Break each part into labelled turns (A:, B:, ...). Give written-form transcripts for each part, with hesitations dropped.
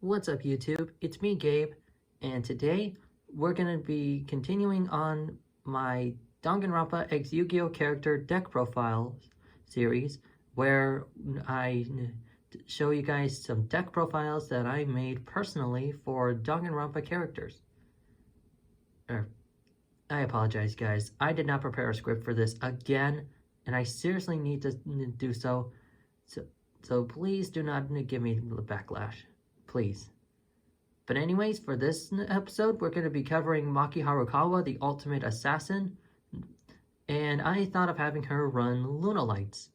A: What's up YouTube? It's me Gabe, and today we're going to be continuing on my Danganronpa X Yu-Gi-Oh! Character deck profile series where I show you guys some deck profiles that I made personally for Danganronpa characters. I apologize guys, I did not prepare a script for this again, and I seriously need to do so, so please do not give me the backlash. Please. But anyways, for this episode, we're going to be covering Maki Harukawa, the ultimate assassin, and I thought of having her run Lunalights.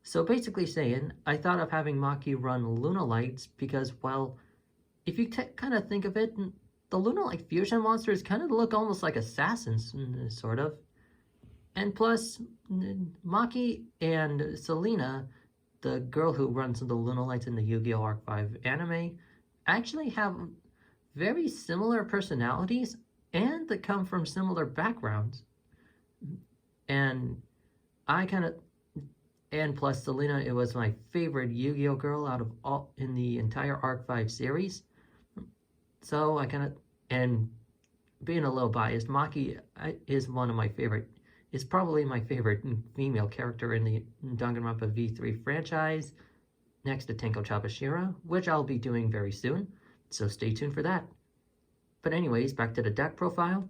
A: So basically saying, I thought of having Maki run Lunalights because, well, if you kind of think of it, the Lunalight fusion monsters kind of look almost like assassins, sort of. And plus, Maki and Selena, the girl who runs the Lunalights in the Yu-Gi-Oh! Arc 5 anime, actually have very similar personalities and that come from similar backgrounds. And plus Selena, it was my favorite Yu-Gi-Oh! Girl out of all in the entire Arc 5 series. So and being a little biased, Maki is one of my favorite. It's probably my favorite female character in the Danganronpa V3 franchise, next to Tenko Chabashira, which I'll be doing very soon, so stay tuned for that. But anyways, back to the deck profile.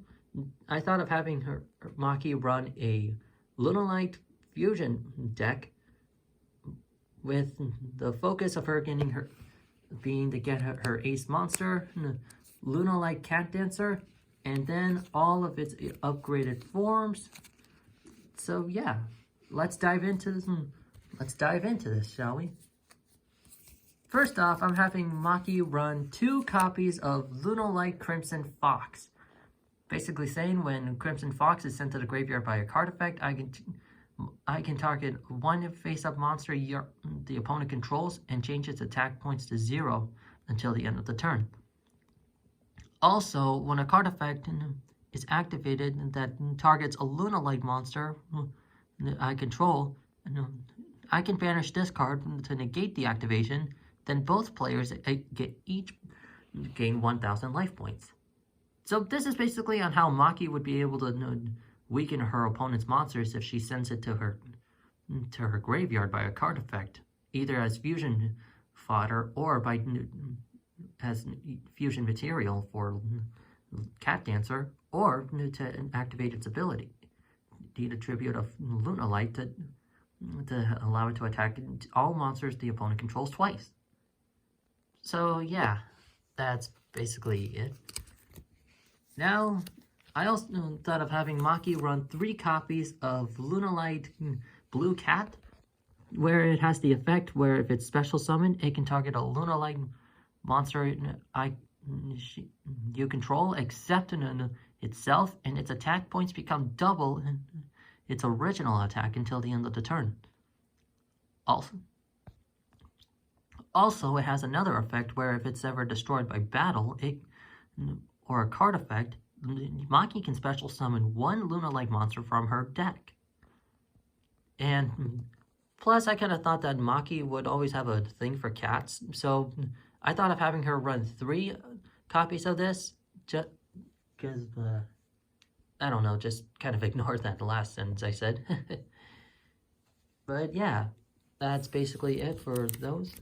A: I thought of having Maki run a Lunalight fusion deck with the focus of her getting her ace monster, Lunalight Cat Dancer, and then all of its upgraded forms. So yeah, let's dive into this. Shall we? First off, I'm having Maki run 2 copies of Lunalight Crimson Fox. Basically saying when Crimson Fox is sent to the graveyard by a card effect, I can target one face-up monster the opponent controls and change its attack points to 0 until the end of the turn. Also, when a card effect is activated that targets a Lunalight monster I control, I can banish this card to negate the activation. Then both players each gain 1,000 life points. So this is basically on how Maki would be able to weaken her opponent's monsters if she sends it to her graveyard by a card effect, either as fusion fodder or as fusion material for Cat Dancer, or to activate its ability. Need a tribute of Lunalight to allow it to attack all monsters the opponent controls twice. So yeah, that's basically it. Now, I also thought of having Maki run 3 copies of Lunalight Blue Cat, where it has the effect where if it's special summoned, it can target a Lunalight monster you control except itself, and its attack points become double its original attack until the end of the turn. Also, it has another effect where if it's ever destroyed by battle, or a card effect, Maki can special summon 1 Lunalight monster from her deck. And plus, I kind of thought that Maki would always have a thing for cats, so I thought of having her run 3 copies of this, just because, I don't know, just kind of ignore that last sentence I said. But yeah, that's basically it for those.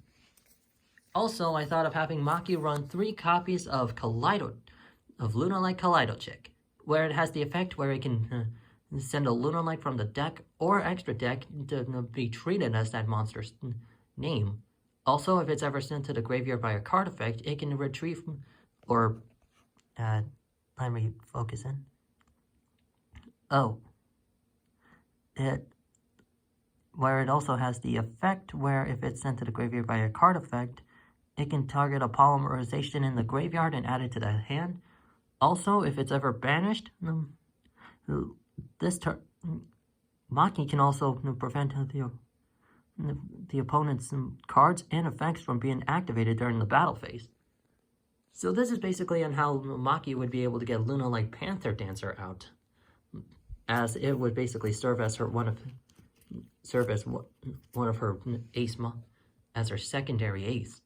A: Also, I thought of having Maki run 3 copies of Lunalight Kaleido Chick, where it has the effect where it can send a Lunalight from the deck or extra deck to be treated as that monster's name. Also, if it's ever sent to the graveyard by a card effect, it can retrieve, or, let me focus in. Where it also has the effect where if it's sent to the graveyard by a card effect, it can target a polymerization in the graveyard and add it to the hand. Also, if it's ever banished, Maki can also prevent the opponent's cards and effects from being activated during the battle phase. So this is basically on how Maki would be able to get Lunalight Panther Dancer out, as it would basically serve as one of her ace as her secondary ace.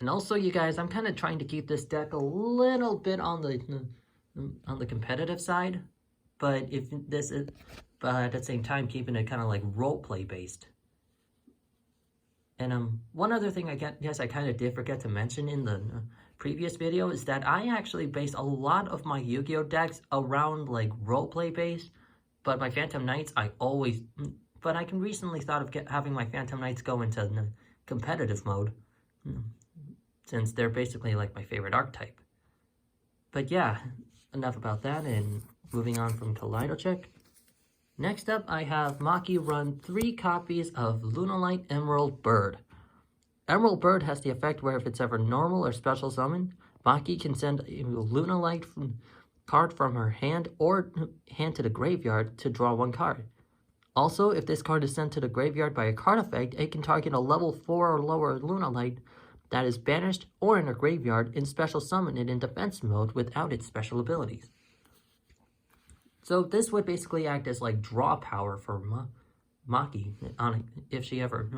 A: And also, you guys, I'm kind of trying to keep this deck a little bit on the competitive side, but but at the same time keeping it kind of like roleplay based. And one other thing I guess I kind of did forget to mention in the previous video is that I actually base a lot of my Yu-Gi-Oh decks around like roleplay based, but my Phantom Knights but I can recently thought of having my Phantom Knights go into competitive mode, since they're basically like my favorite archetype. But yeah, enough about that, and moving on from Kaleidocheck. Next up, I have Maki run 3 copies of Lunalight Emerald Bird. Emerald Bird has the effect where if it's ever normal or special summoned, Maki can send a Lunalight card from her hand or hand to the graveyard to draw 1 card. Also, if this card is sent to the graveyard by a card effect, it can target a level 4 or lower Lunalight that is banished or in a graveyard and special summon it in defense mode without its special abilities. So this would basically act as like draw power for Maki if she ever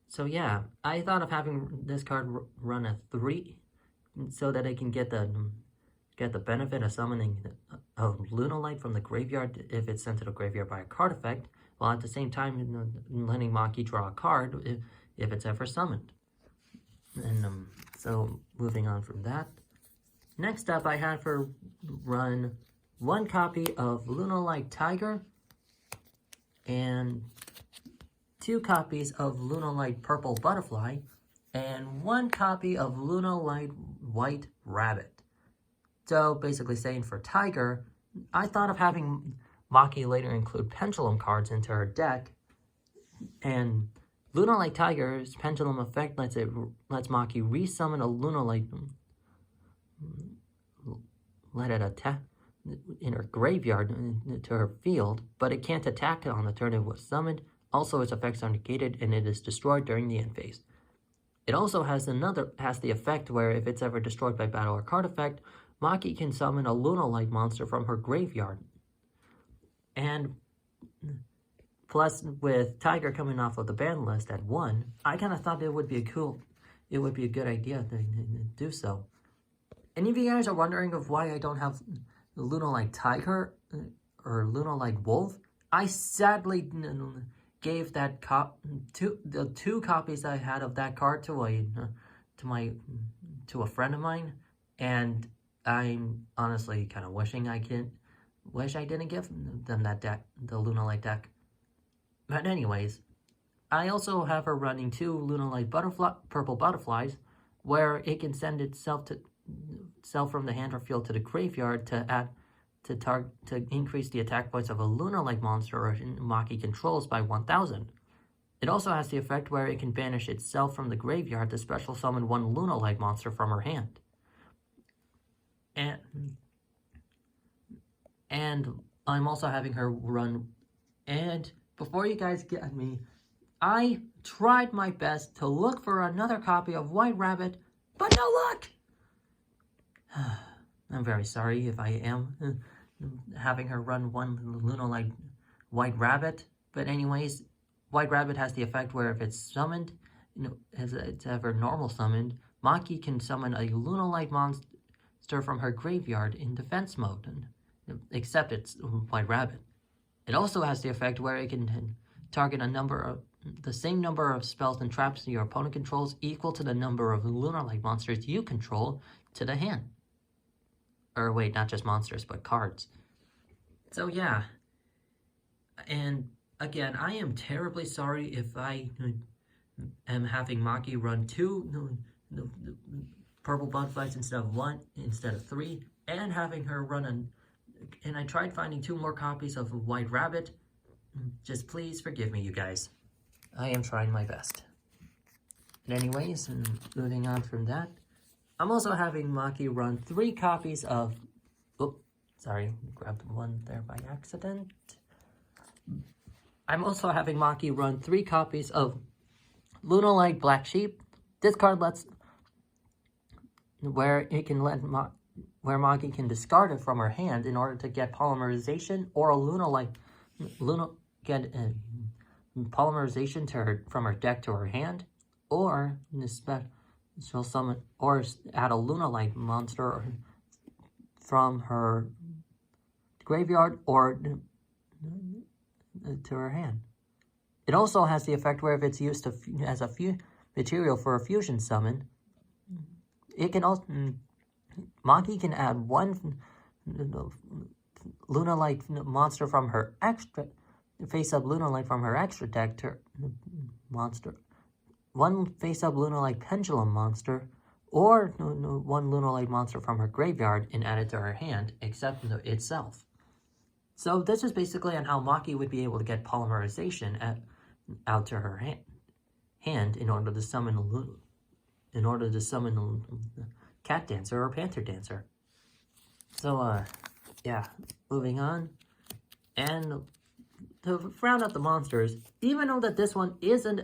A: so yeah, I thought of having this card run a 3 so that I can get the benefit of summoning a Lunalight from the graveyard if it's sent to the graveyard by a card effect, while at the same time letting Maki draw a card if it's ever summoned. And so moving on from that. Next up, I had her run 1 copy of Lunalight Tiger and 2 copies of Lunalight Purple Butterfly and 1 copy of Lunalight White Rabbit. So basically saying for Tiger, I thought of having Maki later include Pendulum cards into her deck, and Lunalight Tiger's Pendulum effect lets Maki resummon a Lunalight, let it attack in her graveyard to her field, but it can't attack it on the turn it was summoned. Also, its effects are negated and it is destroyed during the end phase. It also has the effect where if it's ever destroyed by battle or card effect, Maki can summon a Lunalight monster from her graveyard. And plus, with Tiger coming off of the ban list at 1, I kind of thought it would be a good idea to do so. Any of you guys are wondering of why I don't have Lunalight Tiger or Lunalight Wolf? I sadly gave that the 2 copies I had of that card to a friend of mine, and I'm honestly kind of wish I didn't give them that deck, the Lunalight deck. But anyways, I also have her running 2 Lunalight Purple Butterflies, where it can send itself from the hand or field to the graveyard to increase the attack points of a Lunalight monster or Maki controls by 1,000. It also has the effect where it can banish itself from the graveyard to special summon 1 Lunalight monster from her hand. And I'm also having her run. And before you guys get at me, I tried my best to look for another copy of White Rabbit, but no luck! I'm very sorry if I am having her run 1 Lunalight White Rabbit. But anyways, White Rabbit has the effect where if it's summoned, as it's ever normal summoned, Maki can summon a Lunalight monster from her graveyard in defense mode, except it's White Rabbit. It also has the effect where it can target the same number of spells and traps your opponent controls equal to the number of Lunalight monsters you control to the hand. Or wait, not just monsters, but cards. So yeah. And again, I am terribly sorry if I am having Maki run 2 Purple Butterflies instead of 3, and having her run and I tried finding 2 more copies of White Rabbit. Just please forgive me, you guys. I am trying my best. But anyways, moving on from that, I'm also having Maki run 3 copies of... Oops, sorry, grabbed one there by accident. I'm also having Maki run 3 copies of Lunalight Black Sheep. This card lets... where Maki can discard it from her hand in order to get polymerization or a polymerization from her deck to her hand, or she'll summon or add a Lunalight monster from her graveyard or to her hand. It also has the effect where if it's used as a material for a fusion summon, it can also Maki can add one Lunalight monster from her extra face-up Lunalight from her extra deck to monster, one face-up Lunalight Pendulum monster, or one Lunalight monster from her graveyard and add it to her hand, except itself. So this is basically on how Maki would be able to get polymerization out to her hand in order to summon Cat Dancer or Panther Dancer. So yeah, moving on. And to round out the monsters, even though that this one isn't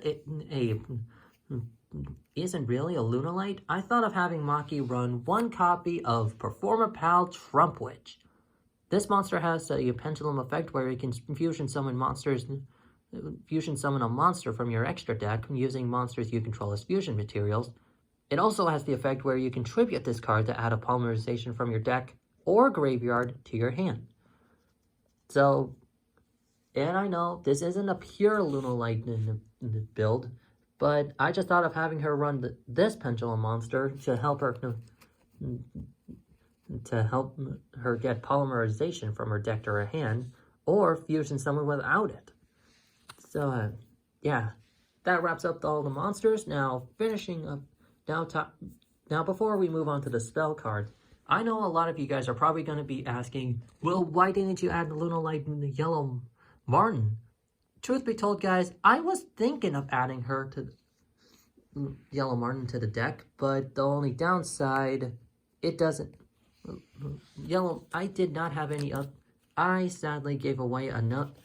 A: really a Lunalight, I thought of having Maki run one copy of Performapal Trump Witch. This monster has a pendulum effect where it can fusion summon a monster from your extra deck using monsters you control as fusion materials. It also has the effect where you can tribute this card to add a polymerization from your deck or graveyard to your hand. So, and I know this isn't a pure Lunalight build, but I just thought of having her run this pendulum monster to help her get polymerization from her deck to her hand, or fusion someone without it. So, yeah, that wraps up all the monsters. Now, finishing up, now before we move on to the spell cards, I know a lot of you guys are probably going to be asking, well, why didn't you add the Lunalight and the Yellow Martin? Truth be told, guys, I was thinking of adding her to Yellow Martin to the deck, but the only downside, it doesn't. I did not have any up. I sadly gave away another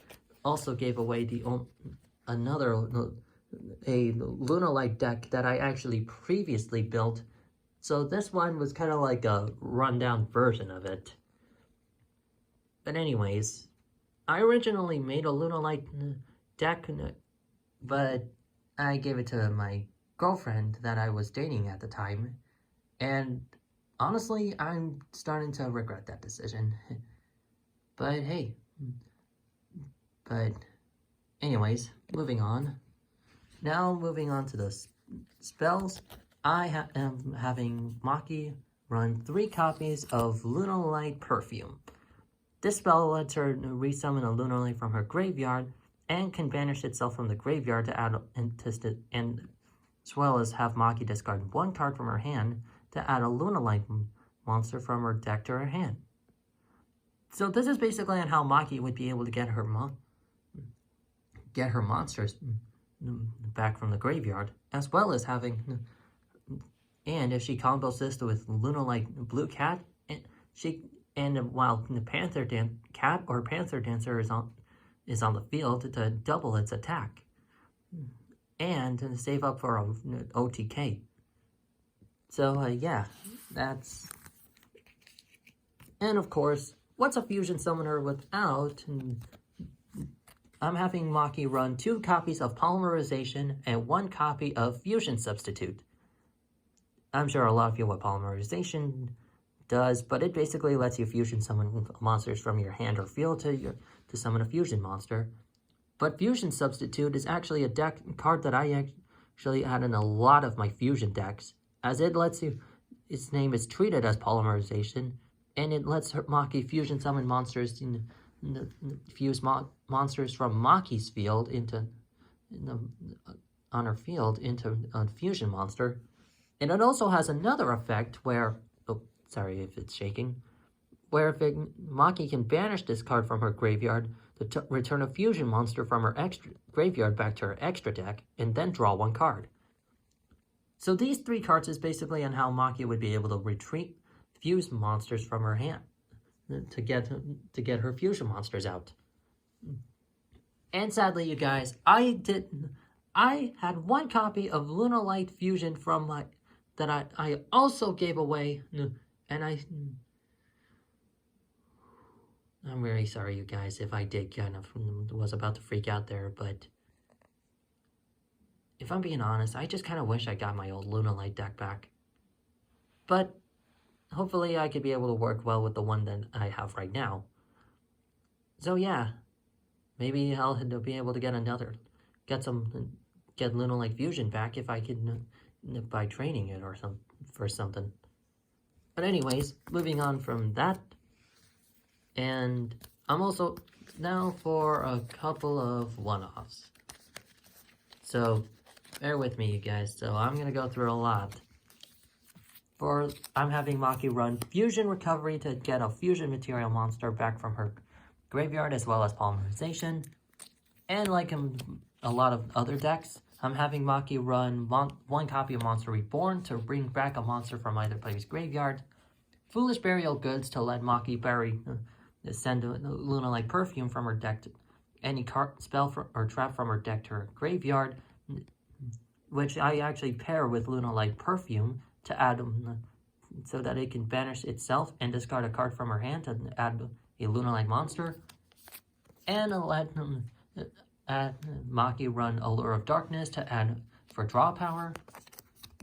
A: a Lunalight deck that I actually previously built. So this one was kind of like a rundown version of it. But anyways, I originally made a Lunalight deck, but I gave it to my girlfriend that I was dating at the time. And honestly, I'm starting to regret that decision. But hey. But anyways, moving on. Now moving on to the spells. I am having Maki run 3 copies of Lunalight Perfume. This spell lets her resummon a Lunalight from her graveyard and can banish itself from the graveyard to add and as well as have Maki discard 1 card from her hand to add a Lunalight monster from her deck to her hand. So this is basically on how Maki would be able to get her monsters back from the graveyard, as well as having, and if she combos this with Lunalight Blue Cat, while the Cat or Panther Dancer is on the field to double its attack, and to save up for a OTK. So yeah, that's, and of course, what's a fusion summoner without? I'm having Maki run 2 copies of Polymerization and 1 copy of Fusion Substitute. I'm sure a lot of you know what Polymerization does, but it basically lets you fusion summon monsters from your hand or field to summon a fusion monster. But Fusion Substitute is actually a card that I actually add in a lot of my fusion decks, as it lets you, its name is treated as Polymerization, and it lets Maki fusion summon monsters fuse monsters from Maki's field on her field into a fusion monster. And it also has another effect where, oh, sorry if it's shaking, where if Maki can banish this card from her graveyard to return a fusion monster from her extra graveyard back to her extra deck, and then draw 1 card. So these 3 cards is basically on how Maki would be able to fuse monsters from her hand to get her fusion monsters out. And sadly, you guys, I had 1 copy of Lunalight Fusion from that I also gave away, and I'm very sorry, you guys, if I did kind of was about to freak out there, but if I'm being honest, I just kind of wish I got my old Lunalight deck back. But hopefully I could be able to work well with the one that I have right now. So yeah, maybe I'll be able to get Lunalight Fusion back if I can, by training it or something. But anyways, moving on from that, and I'm also now for a couple of one-offs. So bear with me, you guys. So I'm gonna go through a lot. I'm having Maki run Fusion Recovery to get a Fusion Material monster back from her graveyard, as well as Polymerization. And like a lot of other decks, I'm having Maki run one copy of Monster Reborn to bring back a monster from either player's graveyard. Foolish Burial Goods to let Maki send a Lunalight Perfume from her deck to any spell or trap from her deck to her graveyard, which I actually pair with Lunalight Perfume to add so that it can banish itself and discard a card from her hand to add a Lunalight monster. And let Maki run Allure of Darkness to add for draw power.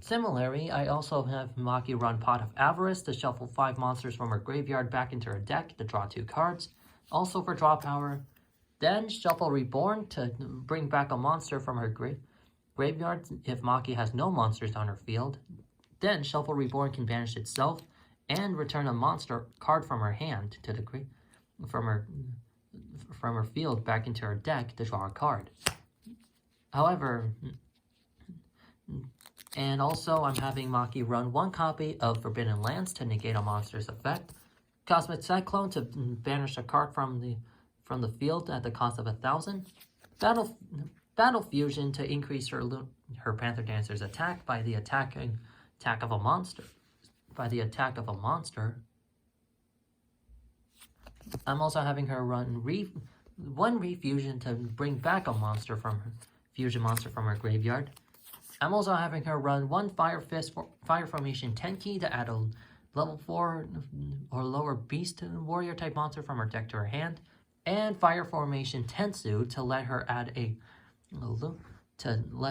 A: Similarly, I also have Maki run Pot of Avarice to shuffle 5 monsters from her graveyard back into her deck to draw 2 cards, also for draw power. Then shuffle Reborn to bring back a monster from her graveyard if Maki has no monsters on her field. Then shuffle Reborn can banish itself and return a monster card from her hand to the from her field back into her deck to draw a card. However, and also I'm having Maki run 1 copy of Forbidden Lands to negate a monster's effect, Cosmic Cyclone to banish a card from the field at the cost of 1,000, Battle Fusion to increase her Panther Dancer's attack by the attack of a monster. I'm also having her run one Refusion to bring back a monster from her fusion monster from her graveyard. I'm also having her run 1 Fire Fist Fire Formation Tenki to add a level 4 or lower Beast Warrior type monster from her deck to her hand, and Fire Formation Tensu to let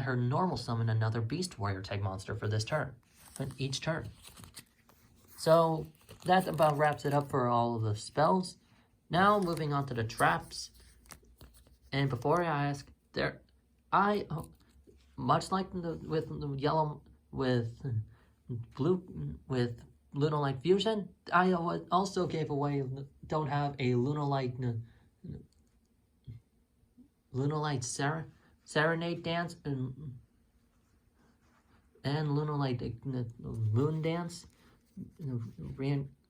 A: her normal summon another Beast Warrior type monster for this turn, each turn. So that about wraps it up for all of the spells. Now moving on to the traps. And before I ask, much like with Lunalight Fusion, I also gave away, don't have a Lunalight Serenade Dance and Lunalight Moon Dance,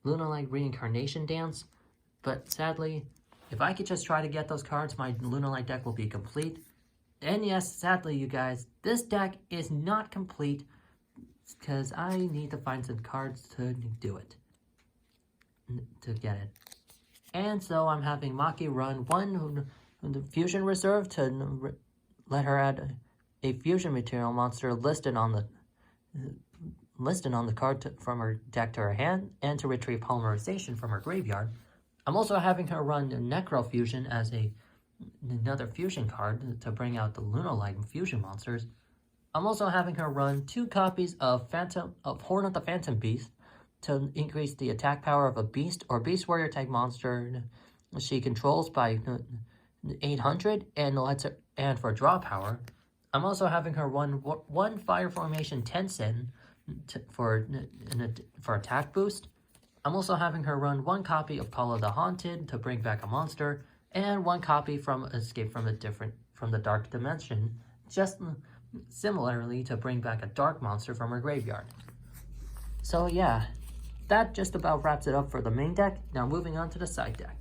A: Lunalight Reincarnation Dance. But sadly, if I could just try to get those cards, my Lunalight deck will be complete. And yes, sadly, you guys, this deck is not complete because I need to find some cards to do it, to get it. And so I'm having Maki run 1 Fusion Reserve to let her add a Fusion Material monster listed on the card from her deck to her hand, and to retrieve Polymerization from her graveyard. I'm also having her run Necro Fusion as another fusion card to bring out the Lunalight Fusion monsters. I'm also having her run 2 copies of Horn of the Phantom Beast to increase the attack power of a Beast or Beast Warrior type monster she controls by 800 and for draw power. I'm also having her run 1 Fire Formation Tensen for attack boost. I'm also having her run 1 copy of Call of the Haunted to bring back a monster, and 1 copy from Escape from the Dark Dimension, just similarly to bring back a dark monster from her graveyard. So yeah, that just about wraps it up for the main deck. Now moving on to the side deck.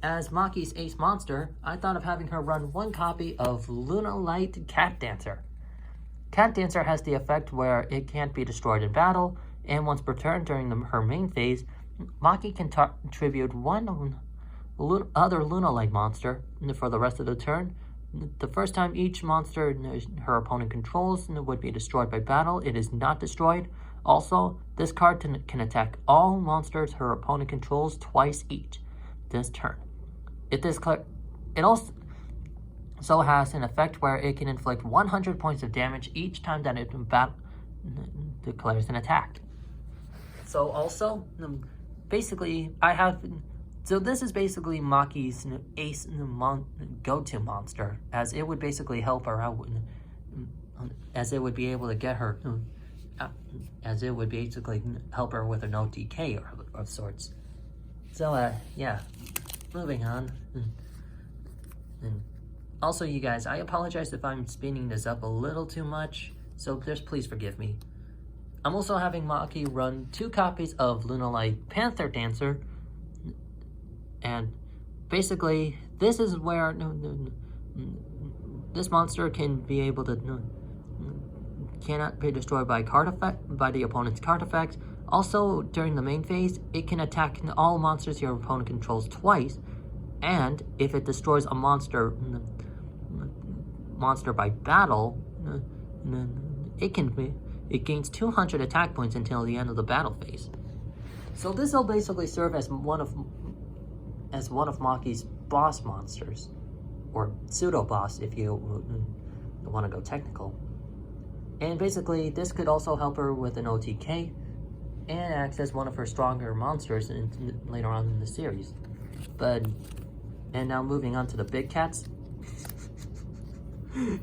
A: As Maki's ace monster, I thought of having her run 1 copy of Lunalight Cat Dancer. Cat Dancer has the effect where it can't be destroyed in battle, and once per turn during her main phase, Maki can contribute 1 other Lunalight monster for the rest of the turn. The first time each monster her opponent controls would be destroyed by battle, it is not destroyed. Also, this card can attack all monsters her opponent controls twice each this turn. So it has an effect where it can inflict 100 points of damage each time that it declares an attack. So also, basically, so this is basically Maki's ace go-to monster, as it would basically help her out, as it would be able to get her, as it would basically help her with an OTK of sorts. So, yeah, moving on. And also, you guys, I apologize if I'm speeding this up a little too much, so just please forgive me. I'm also having Maki run 2 copies of Lunalight Panther Dancer, and basically, this is where this monster can be able to cannot be destroyed by the opponent's card effects. Also, during the main phase, it can attack all monsters your opponent controls twice, and if it destroys a monster by battle, it gains 200 attack points until the end of the battle phase. So this will basically serve as one of Maki's boss monsters, or pseudo boss if you want to go technical. And basically, this could also help her with an OTK and acts as one of her stronger monsters later on in the series. And now moving on to the big cats.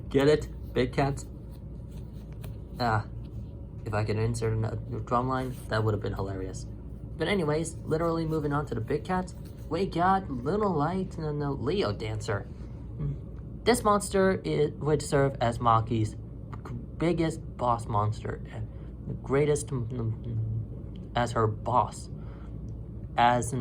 A: Get it? Big cats? If I could insert a drum line, that would have been hilarious. But anyways, literally moving on to the big cats, we got Lunalight and the Leo Dancer. This monster would serve as Maki's biggest boss monster, the greatest as her boss. As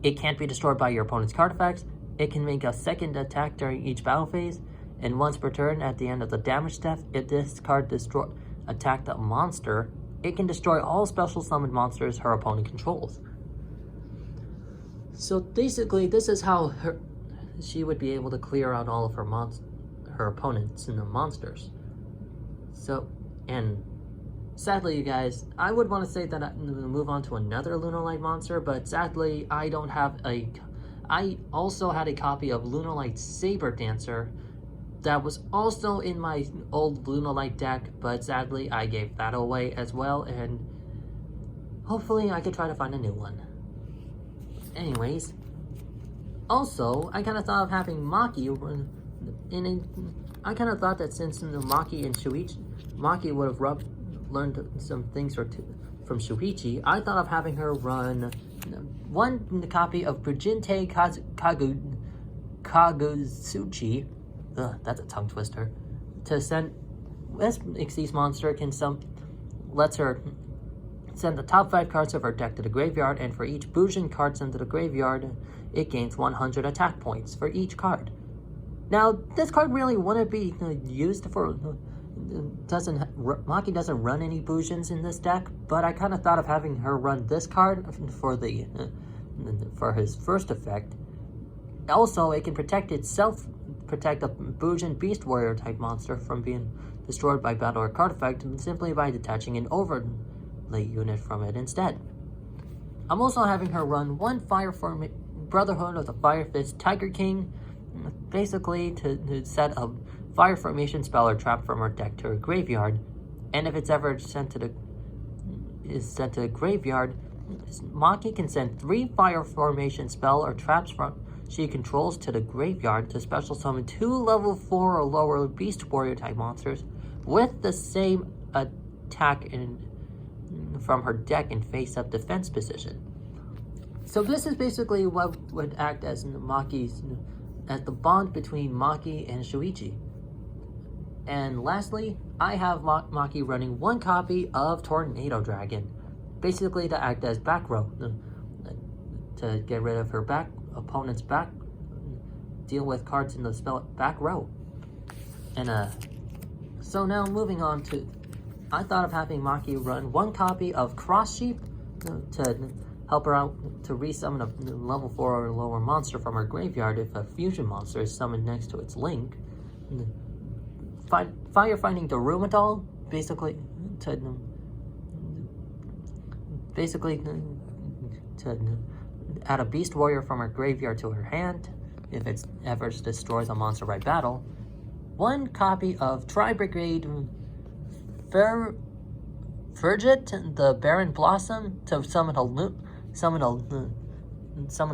A: it can't be destroyed by your opponent's card effects, it can make a second attack during each battle phase, and once per turn at the end of the damage step, if this card attacked a monster, it can destroy all special summoned monsters her opponent controls. So basically, this is how she would be able to clear out all of her opponents and the monsters. So, and sadly, you guys, I would want to say that I'm going to move on to another Lunalight monster, but sadly, I don't have I also had a copy of Lunalight Saber Dancer that was also in my old Lunalight deck, but sadly, I gave that away as well, and hopefully I could try to find a new one. Anyways, also, I kind of thought of having Maki I kind of thought that since Maki and Maki would have learned some things from Shuichi, I thought of having her run one copy of Bujinte Kagusuchi. That's a tongue twister. To send this Xyz monster lets her send the top 5 cards of her deck to the graveyard, and for each Bujin card sent to the graveyard, it gains 100 attack points for each card. Now, this card really wouldn't be used for... Maki doesn't run any Bujins in this deck, but I kind of thought of having her run this card for his first effect. Also, it can protect a Bujin Beast Warrior type monster from being destroyed by battle or card effect simply by detaching an overlay unit from it instead. I'm also having her run one Brotherhood of the Fire Fist Tiger King, basically to set a fire formation spell or trap from her deck to her graveyard, and if it's ever sent to the graveyard, Maki can send 3 fire formation spell or traps she controls to the graveyard to special summon 2 level 4 or lower Beast Warrior type monsters with the same attack from her deck in face-up defense position. So this is basically what would act as the bond between Maki and Shuichi. And lastly, I have Maki running 1 copy of Tornado Dragon, basically to act as back row, to get rid of her opponent's deal with cards in the back row. And so now moving on to, I thought of having Maki run 1 copy of Cross Sheep to help her out to resummon a level 4 or lower monster from her graveyard if a fusion monster is summoned next to its link. Firefighting Darumadal, basically to add a Beast Warrior from her graveyard to her hand, if it ever destroys a monster by battle. 1 copy of Tri-Brigade Fergit, the Baron Blossom, to summon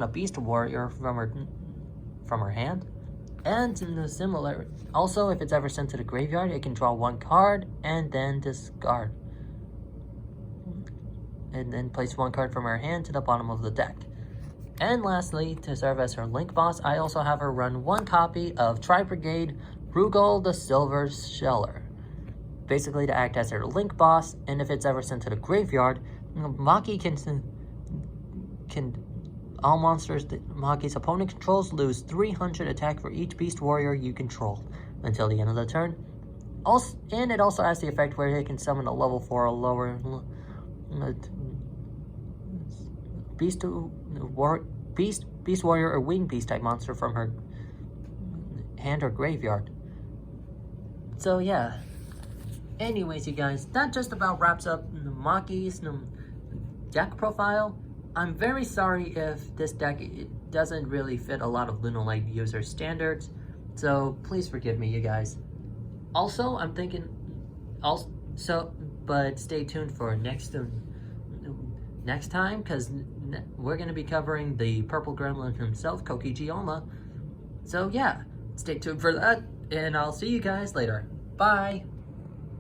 A: a Beast Warrior from her hand. And similar, also if it's ever sent to the graveyard, it can draw 1 card and then discard. And then place 1 card from her hand to the bottom of the deck. And lastly, to serve as her link boss, I also have her run 1 copy of Tri-Brigade Rugal the Silver Sheller. Basically to act as her link boss, and if it's ever sent to the graveyard, Maki can all monsters that Maki's opponent controls lose 300 attack for each Beast Warrior you control until the end of the turn. And it also has the effect where it can summon a level 4 or lower Beast Warrior or Wing Beast type monster from her hand or graveyard. So yeah. Anyways, you guys, that just about wraps up Maki's deck profile. I'm very sorry if this deck doesn't really fit a lot of Lunalight user standards, so please forgive me, you guys. Also, I'm thinking, but stay tuned for next time, because we're going to be covering the Purple Gremlin himself, Kokijiyama. So yeah, stay tuned for that, and I'll see you guys later. Bye!